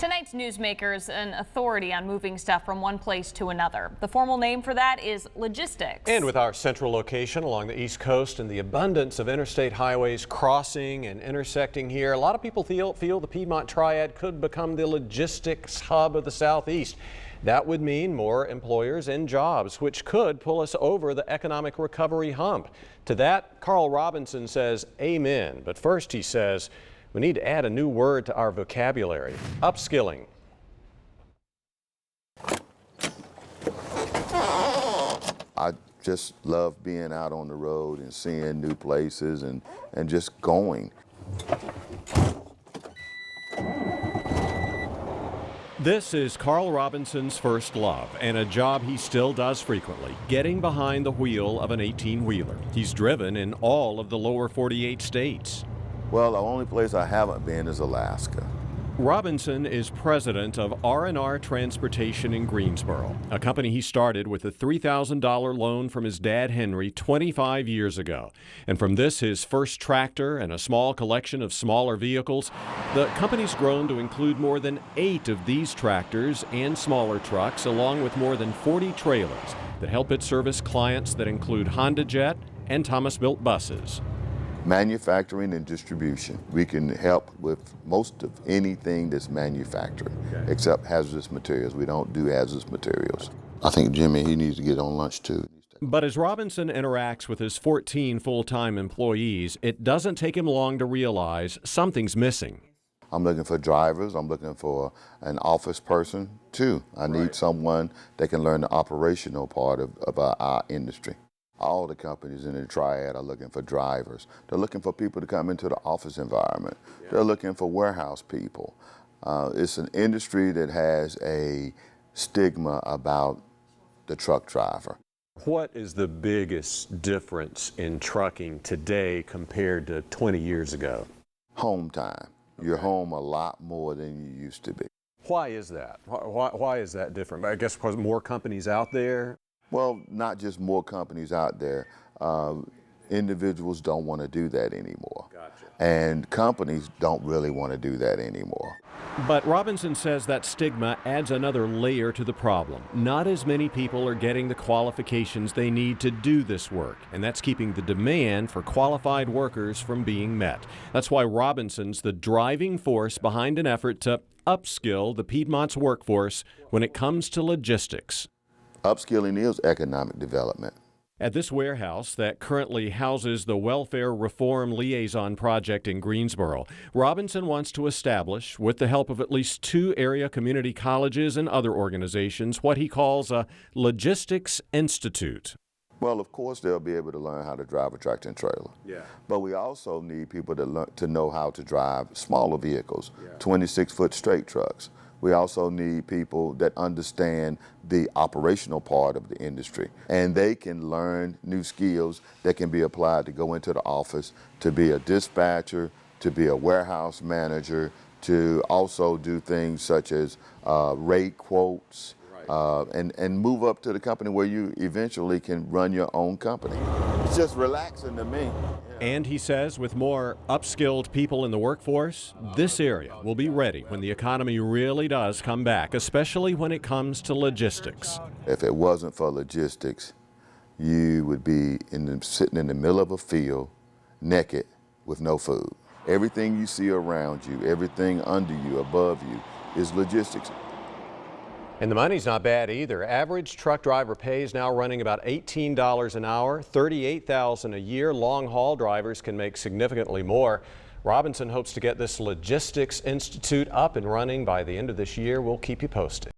Tonight's Newsmaker is an authority on moving stuff from one place to another. The formal name for that is logistics. And with our central location along the East Coast and the abundance of interstate highways crossing and intersecting here, a lot of people feel the Piedmont Triad could become the logistics hub of the Southeast. That would mean more employers and jobs, which could pull us over the economic recovery hump. To that, Karl Robinson says amen. But first, he says, we need to add a new word to our vocabulary: upskilling. I just love being out on the road and seeing new places and just going. This is Karl Robinson's first love and a job he still does frequently, getting behind the wheel of an 18-wheeler. He's driven in all of the lower 48 states. Well, the only place I haven't been is Alaska. Robinson is president of R&R Transportation in Greensboro, a company he started with a $3,000 loan from his dad Henry 25 years ago. And from this, his first tractor and a small collection of smaller vehicles, the company's grown to include more than 8 of these tractors and smaller trucks, along with more than 40 trailers that help it service clients that include Honda Jet and Thomas-built buses. Manufacturing and distribution. We can help with most of anything that's manufactured, except hazardous materials. We don't do hazardous materials. I think Jimmy, he needs to get on lunch too. But as Robinson interacts with his 14 full-time employees, it doesn't take him long to realize something's missing. I'm looking for drivers. I'm looking for an office person too. I need someone that can learn the operational part of our industry. All the companies in the Triad are looking for drivers. They're looking for people to come into the office environment. They're looking for warehouse people. It's an industry that has a stigma about the truck driver. What is the biggest difference in trucking today compared to 20 years ago? Home time. You're home a lot more than you used to be. Why is that? Why is that different? I guess because more companies out there? Well, not just more companies out there. Individuals don't want to do that anymore. Gotcha. And companies don't really want to do that anymore. But Robinson says that stigma adds another layer to the problem. Not as many people are getting the qualifications they need to do this work, and that's keeping the demand for qualified workers from being met. That's why Robinson's the driving force behind an effort to upskill the Piedmont's workforce when it comes to logistics. Upskilling is economic development. At this warehouse that currently houses the Welfare Reform Liaison Project in Greensboro, Robinson wants to establish, with the help of at least 2 area community colleges and other organizations, what he calls a Logistics Institute. Well, of course, they'll be able to learn how to drive a tractor and trailer. Yeah. But we also need people to know how to drive smaller vehicles, 26-foot straight trucks. We also need people that understand the operational part of the industry, and they can learn new skills that can be applied to go into the office, to be a dispatcher, to be a warehouse manager, to also do things such as rate quotes, and move up to the company where you eventually can run your own company. It's just relaxing to me. And he says with more upskilled people in the workforce, this area will be ready when the economy really does come back, especially when it comes to logistics. If it wasn't for logistics, you would be sitting in the middle of a field, naked, with no food. Everything you see around you, everything under you, above you, is logistics. And the money's not bad either. Average truck driver pay is now running about $18 an hour, $38,000 a year. Long haul drivers can make significantly more. Robinson hopes to get this Logistics Institute up and running by the end of this year. We'll keep you posted.